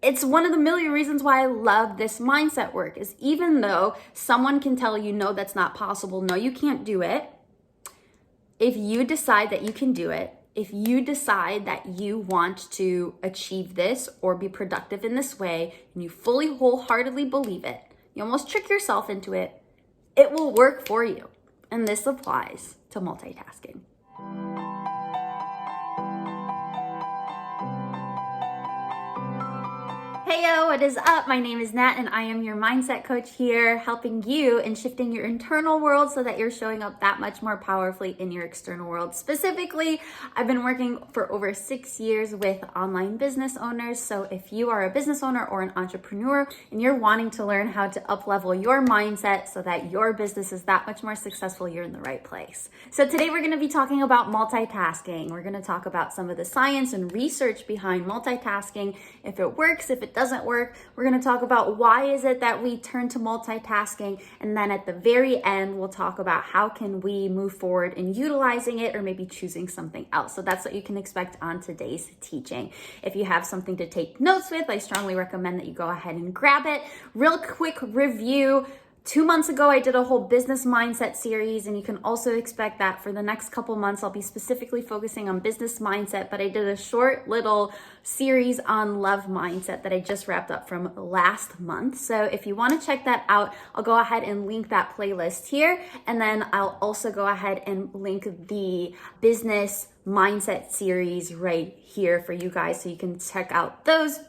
it's one of the million reasons why I love this mindset work, is even though someone can tell you, no, that's not possible, no, you can't do it. If you decide that you can do it, if you decide that you want to achieve this or be productive in this way, and you fully, wholeheartedly believe it, you almost trick yourself into it, it will work for you. And this applies to multitasking. Heyo, what is up? My name is Nat and I am your mindset coach here, helping you in shifting your internal world so that you're showing up that much more powerfully in your external world. Specifically, I've been working for over 6 years with online business owners. So if you are a business owner or an entrepreneur and you're wanting to learn how to up-level your mindset so that your business is that much more successful, you're in the right place. So today we're going to be talking about multitasking. We're going to talk about some of the science and research behind multitasking, if it works, if it doesn't work. We're going to talk about why is it that we turn to multitasking, and then at the very end we'll talk about how can we move forward in utilizing it or maybe choosing something else. So that's what you can expect on today's teaching. If you have something to take notes with, I strongly recommend that you go ahead and grab it. Real quick review. 2 months ago, I did a whole business mindset series, and you can also expect that for the next couple months, I'll be specifically focusing on business mindset, but I did a short little series on love mindset that I just wrapped up from last month. So if you want to check that out, I'll go ahead and link that playlist here. And then I'll also go ahead and link the business mindset series right here for you guys, so you can check out those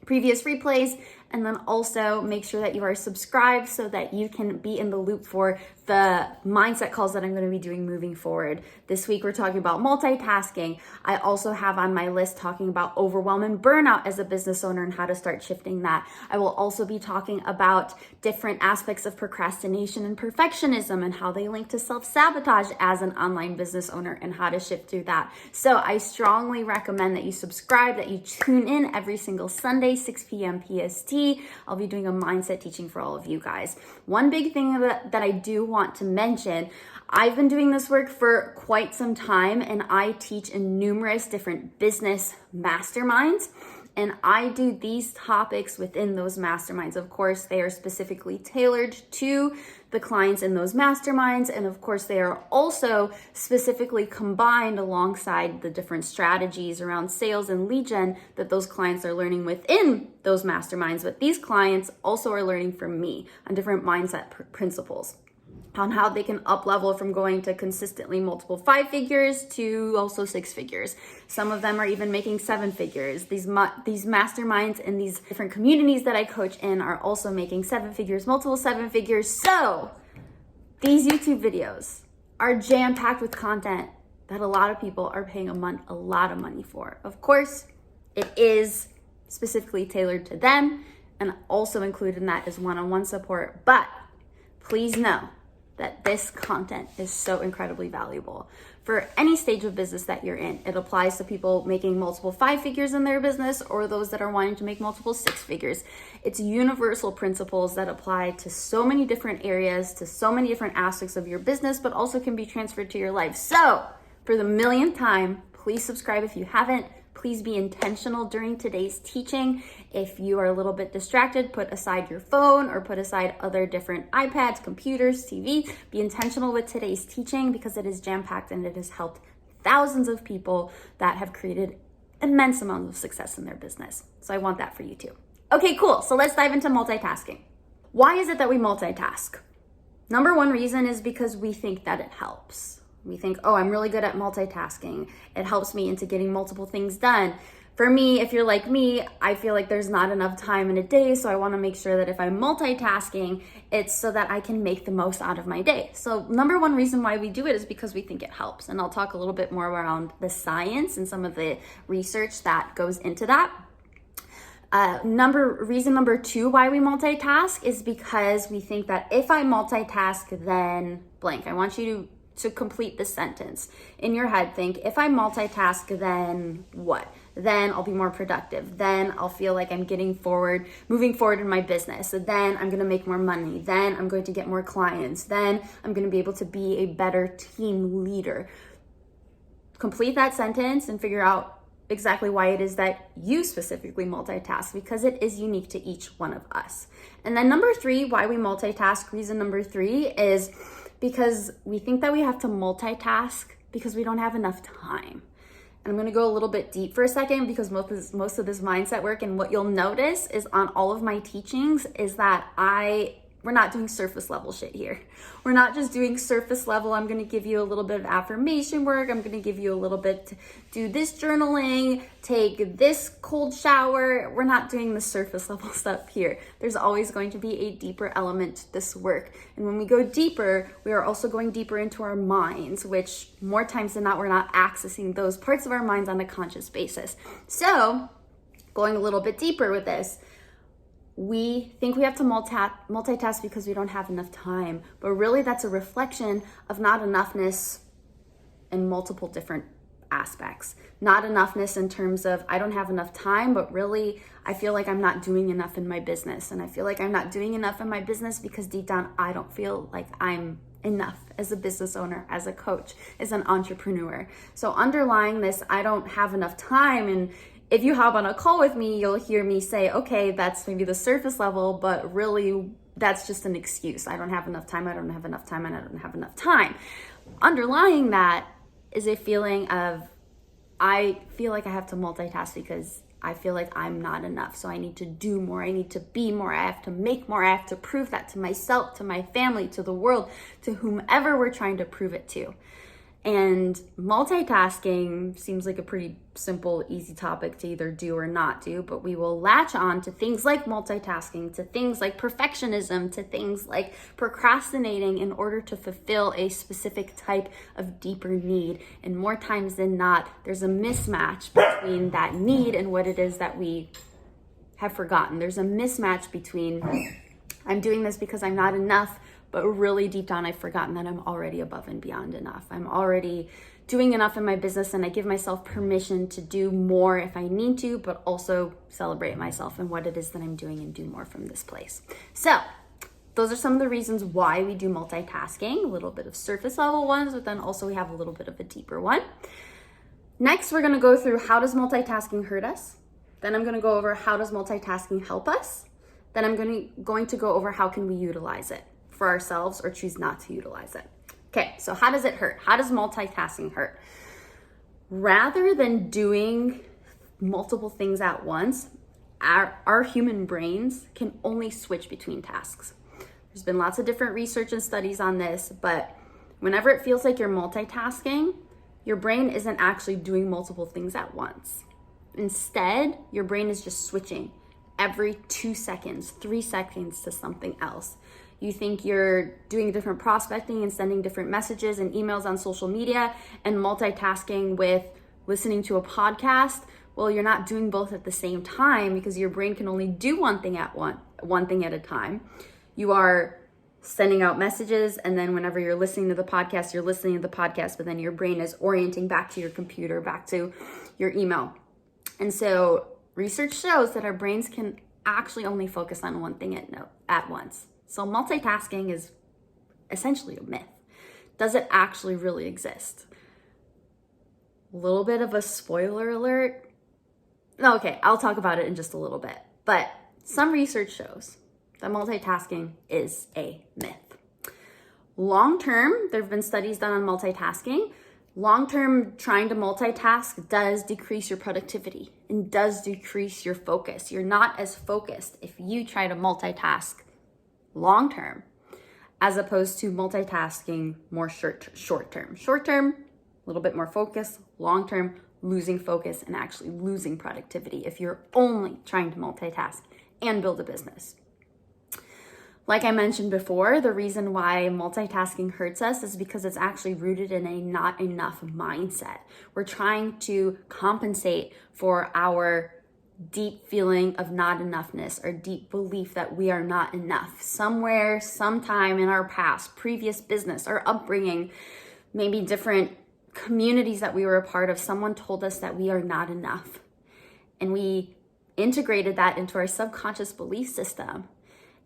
previous replays, and then also make sure that you are subscribed so that you can be in the loop for the mindset calls that I'm going to be doing moving forward. This week we're talking about multitasking. I also have on my list talking about overwhelm and burnout as a business owner and how to start shifting that. I will also be talking about different aspects of procrastination and perfectionism and how they link to self-sabotage as an online business owner and how to shift through that. So I strongly recommend that you subscribe, that you tune in every single Sunday, 6 p.m. PST. I'll be doing a mindset teaching for all of you guys. One big thing that I do want to mention, I've been doing this work for quite some time, and I teach in numerous different business masterminds, and I do these topics within those masterminds. Of course, they are specifically tailored to the clients in those masterminds, and of course, they are also specifically combined alongside the different strategies around sales and lead gen that those clients are learning within those masterminds. But these clients also are learning from me on different mindset principles, on how they can up level from going to consistently multiple 5 figures to also 6 figures. Some of them are even making 7 figures. These masterminds and these different communities that I coach in are also making 7 figures, multiple 7 figures. So these YouTube videos are jam-packed with content that a lot of people are paying a lot of money for. Of course, it is specifically tailored to them, and also included in that is one-on-one support. But please know that this content is so incredibly valuable for any stage of business that you're in. It applies to people making multiple 5 figures in their business or those that are wanting to make multiple 6 figures. It's universal principles that apply to so many different areas, to so many different aspects of your business, but also can be transferred to your life. So for the millionth time, please subscribe if you haven't. Please be intentional during today's teaching. If you are a little bit distracted, put aside your phone or put aside other different iPads, computers, TV. Be intentional with today's teaching because it is jam-packed and it has helped thousands of people that have created immense amounts of success in their business. So I want that for you too. Okay, cool. So let's dive into multitasking. Why is it that we multitask? Number one reason is because we think that it helps. We think, oh, I'm really good at multitasking. It helps me into getting multiple things done. For me, if you're like me, I feel like there's not enough time in a day, so I want to make sure that if I'm multitasking, it's so that I can make the most out of my day. So number one reason why we do it is because we think it helps. And I'll talk a little bit more around the science and some of the research that goes into that. Reason number 2 why we multitask is because we think that if I multitask, then blank. I want you to complete the sentence. In your head, think, if I multitask, then what? Then I'll be more productive. Then I'll feel like I'm moving forward in my business. So then I'm going to make more money. Then I'm going to get more clients. Then I'm going to be able to be a better team leader. Complete that sentence and figure out exactly why it is that you specifically multitask, because it is unique to each one of us. And then number 3, why we multitask, reason number 3 is because we think that we have to multitask because we don't have enough time. And I'm going to go a little bit deep for a second, because most of this mindset work, and what you'll notice is on all of my teachings is that we're not doing surface level shit here. We're not just doing surface level. I'm going to give you a little bit of affirmation work. I'm going to give you a little bit to do this journaling, take this cold shower. We're not doing the surface level stuff here. There's always going to be a deeper element to this work. And when we go deeper, we are also going deeper into our minds, which more times than not, we're not accessing those parts of our minds on a conscious basis. So going a little bit deeper with this, we think we have to multitask because we don't have enough time, but really that's a reflection of not enoughness in multiple different aspects. Not enoughness in terms of I don't have enough time, but really I feel like I'm not doing enough in my business. And I feel like I'm not doing enough in my business because deep down I don't feel like I'm enough as a business owner, as a coach, as an entrepreneur. So underlying this, I don't have enough time, and if you hop on a call with me, you'll hear me say, okay, that's maybe the surface level, but really that's just an excuse. I don't have enough time, I don't have enough time, and I don't have enough time. Underlying that is a feeling of, I feel like I have to multitask because I feel like I'm not enough. So I need to do more, I need to be more, I have to make more, I have to prove that to myself, to my family, to the world, to whomever we're trying to prove it to. And multitasking seems like a pretty simple, easy topic to either do or not do, but we will latch on to things like multitasking, to things like perfectionism, to things like procrastinating in order to fulfill a specific type of deeper need. And more times than not, there's a mismatch between that need and what it is that we have forgotten. There's a mismatch between I'm doing this because I'm not enough, but really deep down, I've forgotten that I'm already above and beyond enough. I'm already doing enough in my business, and I give myself permission to do more if I need to, but also celebrate myself and what it is that I'm doing and do more from this place. So those are some of the reasons why we do multitasking, a little bit of surface level ones, but then also we have a little bit of a deeper one. Next, we're gonna go through how does multitasking hurt us? Then I'm gonna go over how does multitasking help us? Then I'm going to go over how can we utilize it for ourselves or choose not to utilize it. Okay, so how does it hurt? How does multitasking hurt? Rather than doing multiple things at once, our human brains can only switch between tasks. There's been lots of different research and studies on this, but whenever it feels like you're multitasking, your brain isn't actually doing multiple things at once. Instead, your brain is just switching every 2 seconds, 3 seconds to something else. You think you're doing different prospecting and sending different messages and emails on social media and multitasking with listening to a podcast. Well, you're not doing both at the same time because your brain can only do one thing at a time. You are sending out messages, and then whenever you're listening to the podcast, you're listening to the podcast, but then your brain is orienting back to your computer, back to your email. And so research shows that our brains can actually only focus on one thing at once. So multitasking is essentially a myth. Does it actually really exist? A little bit of a spoiler alert. Okay, I'll talk about it in just a little bit. But some research shows that multitasking is a myth. Long term, there have been studies done on multitasking. Long term, trying to multitask does decrease your productivity and does decrease your focus. You're not as focused if you try to multitask long term, as opposed to multitasking more short term. Short term, a little bit more focus. Long term, losing focus and actually losing productivity if you're only trying to multitask and build a business. Like I mentioned before, the reason why multitasking hurts us is because it's actually rooted in a not enough mindset. We're trying to compensate for our deep feeling of not enoughness or deep belief that we are not enough. Somewhere, sometime in our past, previous business or upbringing, maybe different communities that we were a part of, someone told us that we are not enough. And we integrated that into our subconscious belief system.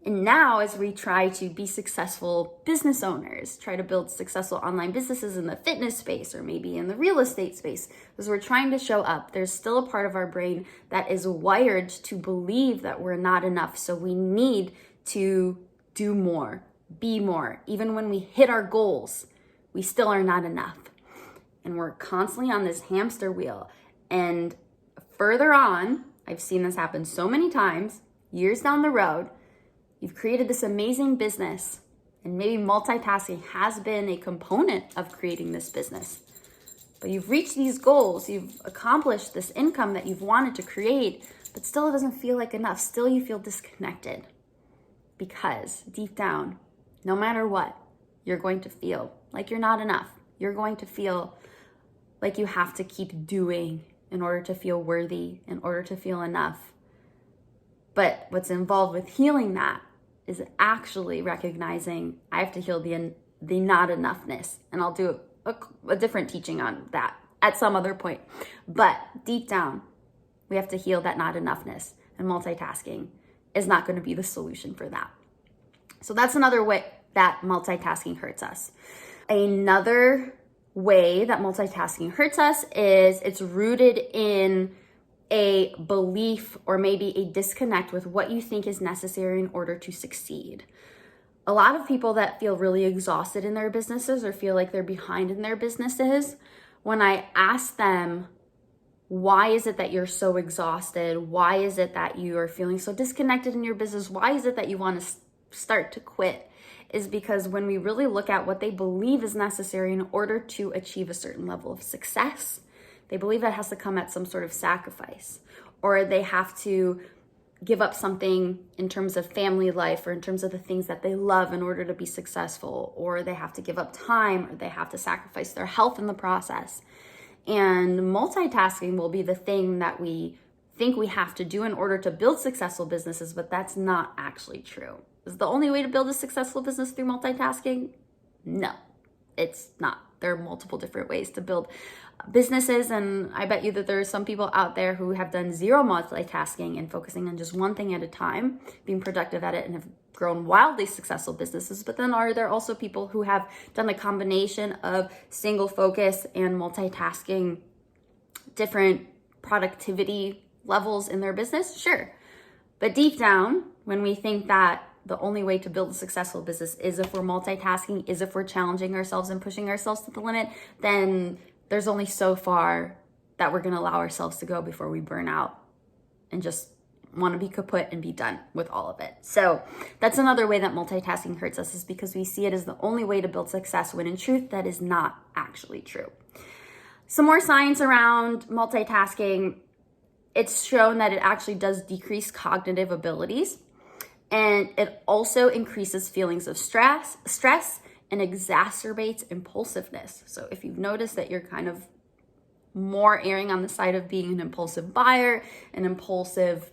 And now as we try to be successful business owners, try to build successful online businesses in the fitness space or maybe in the real estate space, as we're trying to show up, there's still a part of our brain that is wired to believe that we're not enough. So we need to do more, be more. Even when we hit our goals, we still are not enough. And we're constantly on this hamster wheel. And further on, I've seen this happen so many times, years down the road, you've created this amazing business, and maybe multitasking has been a component of creating this business. But you've reached these goals, you've accomplished this income that you've wanted to create, but still it doesn't feel like enough. Still you feel disconnected because deep down, no matter what, you're going to feel like you're not enough. You're going to feel like you have to keep doing in order to feel worthy, in order to feel enough. But what's involved with healing that is actually recognizing I have to heal the not enoughness. And I'll do a different teaching on that at some other point. But deep down, we have to heal that not enoughness. And multitasking is not going to be the solution for that. So that's another way that multitasking hurts us. Another way that multitasking hurts us is it's rooted in a belief or maybe a disconnect with what you think is necessary in order to succeed. A lot of people that feel really exhausted in their businesses or feel like they're behind in their businesses, when I ask them, why is it that you're so exhausted? Why is it that you are feeling so disconnected in your business? Why is it that you want to start to quit? Is because when we really look at what they believe is necessary in order to achieve a certain level of success, they believe that has to come at some sort of sacrifice, or they have to give up something in terms of family life or in terms of the things that they love in order to be successful, or they have to give up time, or they have to sacrifice their health in the process. And multitasking will be the thing that we think we have to do in order to build successful businesses, but that's not actually true. Is the only way to build a successful business through multitasking? No, it's not. There are multiple different ways to build businesses, and I bet you that there are some people out there who have done zero multitasking and focusing on just one thing at a time, being productive at it, and have grown wildly successful businesses. But then are there also people who have done a combination of single focus and multitasking, different productivity levels in their business? Sure. But deep down, when we think that the only way to build a successful business is if we're multitasking, is if we're challenging ourselves and pushing ourselves to the limit, then there's only so far that we're going to allow ourselves to go before we burn out and just want to be kaput and be done with all of it. So that's another way that multitasking hurts us, is because we see it as the only way to build success, when in truth, that is not actually true. Some more science around multitasking. It's shown that it actually does decrease cognitive abilities, and it also increases feelings of stress and exacerbates impulsiveness. So if you've noticed that you're kind of more erring on the side of being an impulsive buyer, an impulsive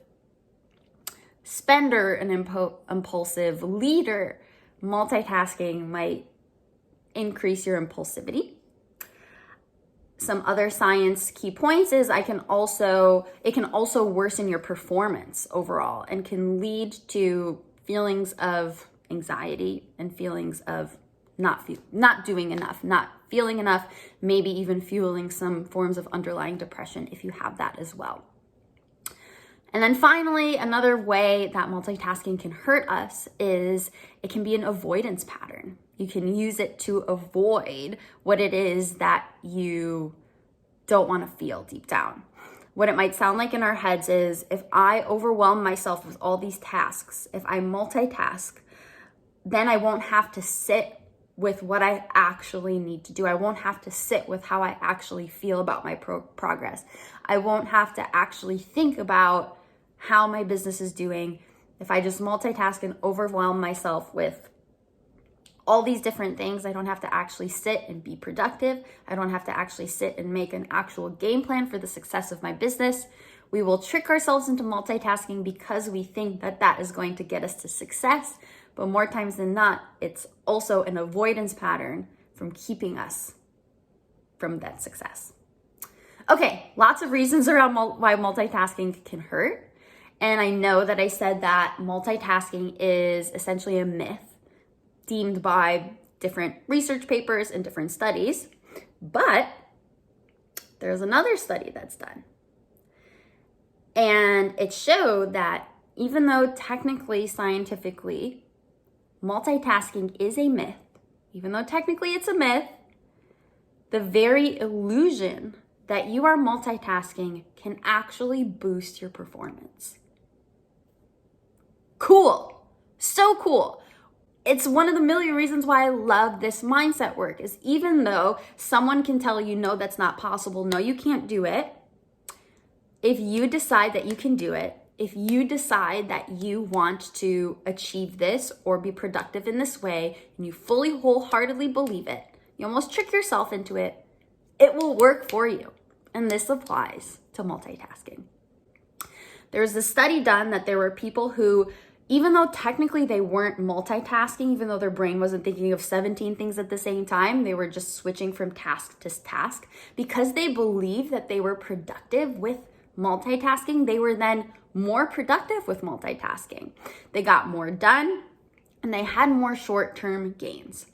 spender, an impulsive leader, multitasking might increase your impulsivity. Some other science key points is it can also worsen your performance overall, and can lead to feelings of anxiety and feelings of not doing enough, not feeling enough, maybe even fueling some forms of underlying depression if you have that as well. And then finally, another way that multitasking can hurt us is it can be an avoidance pattern. You can use it to avoid what it is that you don't want to feel deep down. What it might sound like in our heads is, if I overwhelm myself with all these tasks, if I multitask, then I won't have to sit with what I actually need to do. I won't have to sit with how I actually feel about my progress. I won't have to actually think about how my business is doing. If I just multitask and overwhelm myself with all these different things, I don't have to actually sit and be productive. I don't have to actually sit and make an actual game plan for the success of my business. We will trick ourselves into multitasking because we think that that is going to get us to success. But more times than not, it's also an avoidance pattern from keeping us from that success. Okay, lots of reasons around why multitasking can hurt. And I know that I said that multitasking is essentially a myth deemed by different research papers and different studies, but there's another study that's done. And it showed that even though technically, scientifically, multitasking is a myth, even though technically it's a myth, the very illusion that you are multitasking can actually boost your performance. Cool. So cool. It's one of the million reasons why I love this mindset work is even though someone can tell you, no, that's not possible, no, you can't do it. If you decide that you can do it, if you decide that you want to achieve this or be productive in this way, and you fully wholeheartedly believe it, you almost trick yourself into it, it will work for you. And this applies to multitasking. There's a study done that there were people who, even though technically they weren't multitasking, even though their brain wasn't thinking of 17 things at the same time, they were just switching from task to task, because they believed that they were productive with multitasking, they were then more productive with multitasking. They got more done and they had more short-term gains.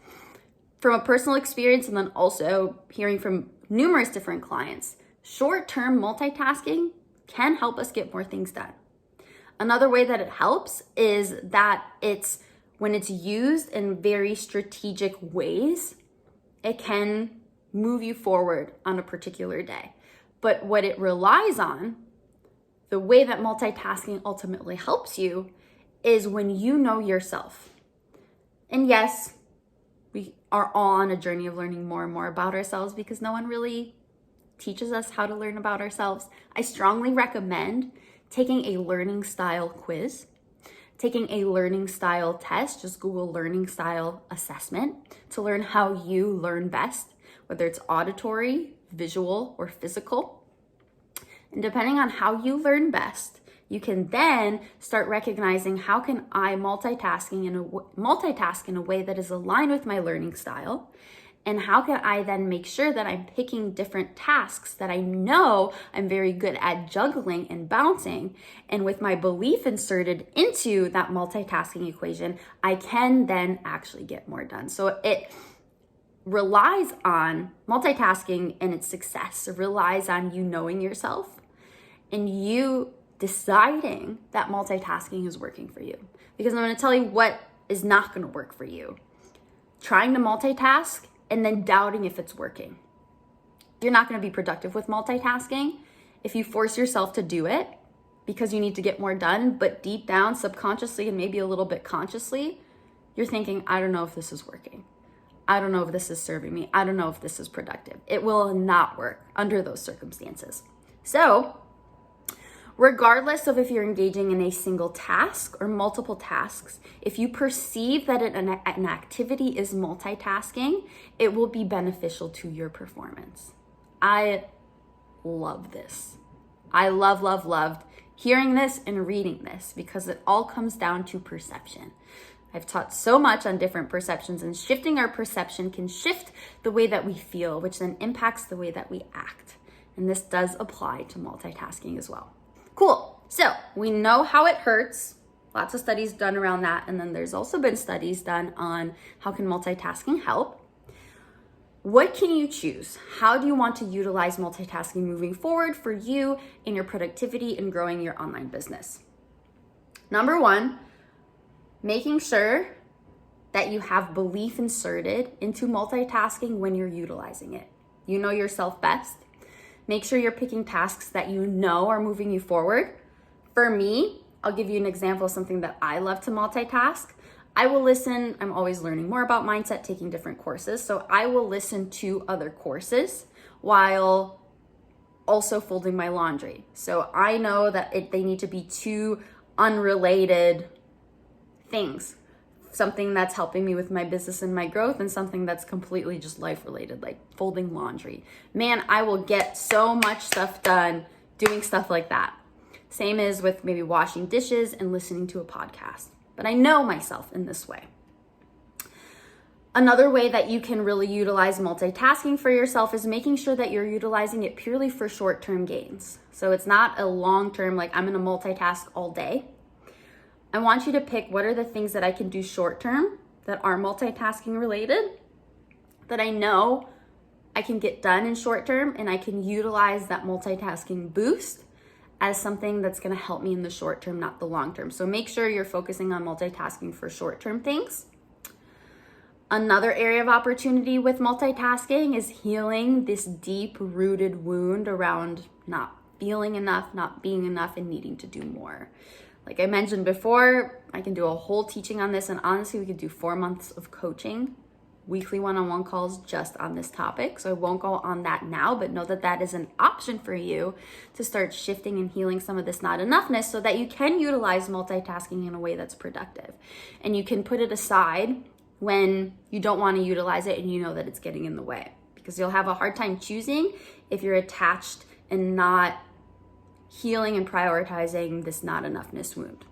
From a personal experience and then also hearing from numerous different clients, short-term multitasking can help us get more things done. Another way that it helps is that it's when it's used in very strategic ways, it can move you forward on a particular day. But what it relies on, the way that multitasking ultimately helps you, is when you know yourself. And yes, we are all on a journey of learning more and more about ourselves because no one really teaches us how to learn about ourselves. I strongly recommend taking a learning style quiz, taking a learning style test, just Google learning style assessment to learn how you learn best, whether it's auditory, visual, or physical. And depending on how you learn best, you can then start recognizing how can I multitask in a way that is aligned with my learning style. And how can I then make sure that I'm picking different tasks that I know I'm very good at juggling and bouncing. And with my belief inserted into that multitasking equation, I can then actually get more done. So it relies on multitasking and its success. It relies on you knowing yourself and you deciding that multitasking is working for you. Because I'm going to tell you what is not going to work for you. Trying to multitask and then doubting if it's working. You're not going to be productive with multitasking if you force yourself to do it because you need to get more done, but deep down, subconsciously, and maybe a little bit consciously, you're thinking, I don't know if this is working. I don't know if this is serving me. I don't know if this is productive. It will not work under those circumstances. So, regardless of if you're engaging in a single task or multiple tasks, if you perceive that an activity is multitasking, it will be beneficial to your performance. I love this. I loved hearing this and reading this because it all comes down to perception. I've taught so much on different perceptions, and shifting our perception can shift the way that we feel, which then impacts the way that we act. And this does apply to multitasking as well. Cool. So we know how it hurts. Lots of studies done around that. And then there's also been studies done on how can multitasking help. What can you choose? How do you want to utilize multitasking moving forward for you in your productivity and growing your online business? Number one, making sure that you have belief inserted into multitasking when you're utilizing it. You know yourself best. Make sure you're picking tasks that you know are moving you forward. For me, I'll give you an example of something that I love to multitask. I will listen, I'm always learning more about mindset, taking different courses. So I will listen to other courses while also folding my laundry. So I know that they need to be two unrelated things. Something that's helping me with my business and my growth, and something that's completely just life related, like folding laundry. Man, I will get so much stuff done doing stuff like that. Same as with maybe washing dishes and listening to a podcast. But I know myself in this way. Another way that you can really utilize multitasking for yourself is making sure that you're utilizing it purely for short-term gains. So it's not a long-term, like I'm gonna multitask all day. I want you to pick what are the things that I can do short-term that are multitasking related, that I know I can get done in short-term, and I can utilize that multitasking boost as something that's gonna help me in the short-term, not the long-term. So make sure you're focusing on multitasking for short-term things. Another area of opportunity with multitasking is healing this deep-rooted wound around not feeling enough, not being enough, and needing to do more. Like I mentioned before, I can do a whole teaching on this, and honestly, we could do 4 months of coaching, weekly one-on-one calls just on this topic. So I won't go on that now, but know that that is an option for you to start shifting and healing some of this not enoughness so that you can utilize multitasking in a way that's productive. And you can put it aside when you don't want to utilize it and you know that it's getting in the way, because you'll have a hard time choosing if you're attached and not healing and prioritizing this not enoughness wound.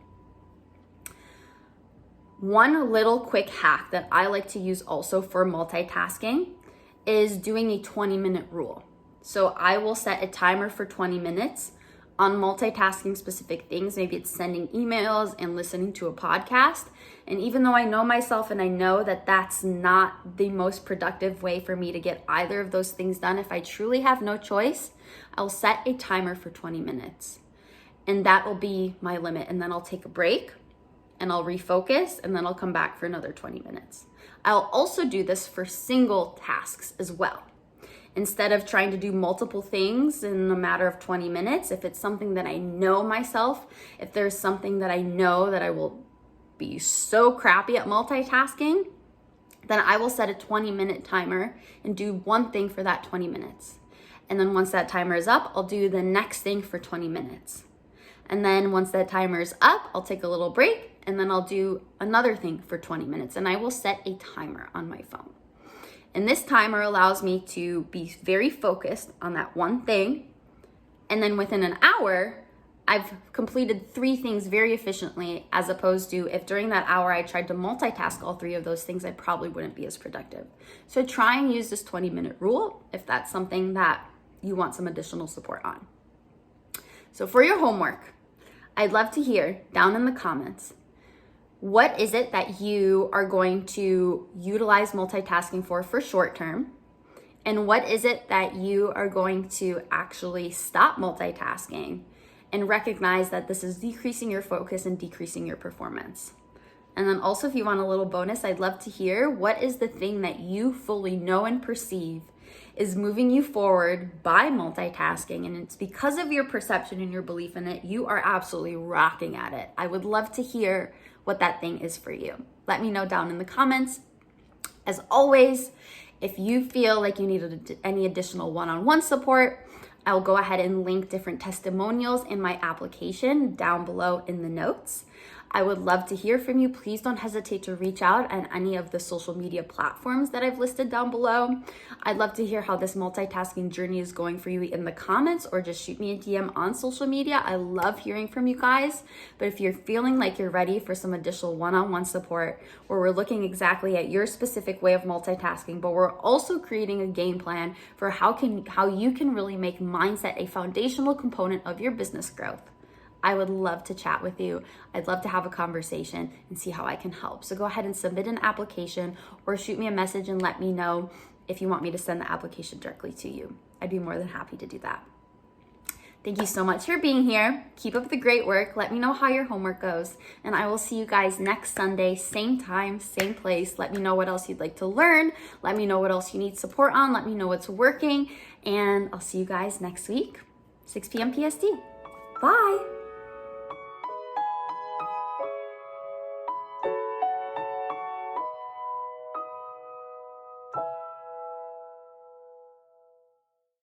One little quick hack that I like to use also for multitasking is doing a 20-minute rule. So I will set a timer for 20 minutes on multitasking specific things. Maybe it's sending emails and listening to a podcast. And even though I know myself and I know that that's not the most productive way for me to get either of those things done, if I truly have no choice, I'll set a timer for 20 minutes. And that will be my limit. And then I'll take a break and I'll refocus, and then I'll come back for another 20 minutes. I'll also do this for single tasks as well. Instead of trying to do multiple things in a matter of 20 minutes, if it's something that I know myself, if there's something that I know that I will be so crappy at multitasking, then I will set a 20-minute timer and do one thing for that 20 minutes. And then once that timer is up, I'll do the next thing for 20 minutes. And then once that timer is up, I'll take a little break, and then I'll do another thing for 20 minutes. And I will set a timer on my phone. And this timer allows me to be very focused on that one thing. And then within an hour, I've completed 3 things very efficiently, as opposed to if during that hour I tried to multitask all 3 of those things, I probably wouldn't be as productive. So try and use this 20-minute rule if that's something that you want some additional support on. So for your homework, I'd love to hear down in the comments, what is it that you are going to utilize multitasking for short term? And what is it that you are going to actually stop multitasking and recognize that this is decreasing your focus and decreasing your performance? And then also, if you want a little bonus, I'd love to hear what is the thing that you fully know and perceive is moving you forward by multitasking, and it's because of your perception and your belief in it, you are absolutely rocking at it. I would love to hear what that thing is for you. Let me know down in the comments. As always, if you feel like you need any additional one-on-one support, I'll go ahead and link different testimonials in my application down below in the notes. I would love to hear from you. Please don't hesitate to reach out on any of the social media platforms that I've listed down below. I'd love to hear how this multitasking journey is going for you in the comments, or just shoot me a DM on social media. I love hearing from you guys. But if you're feeling like you're ready for some additional one-on-one support, where we're looking exactly at your specific way of multitasking, but we're also creating a game plan for how you can really make mindset a foundational component of your business growth, I would love to chat with you. I'd love to have a conversation and see how I can help. So go ahead and submit an application, or shoot me a message and let me know if you want me to send the application directly to you. I'd be more than happy to do that. Thank you so much for being here. Keep up the great work. Let me know how your homework goes. And I will see you guys next Sunday, same time, same place. Let me know what else you'd like to learn. Let me know what else you need support on. Let me know what's working. And I'll see you guys next week, 6 p.m. PST. Bye.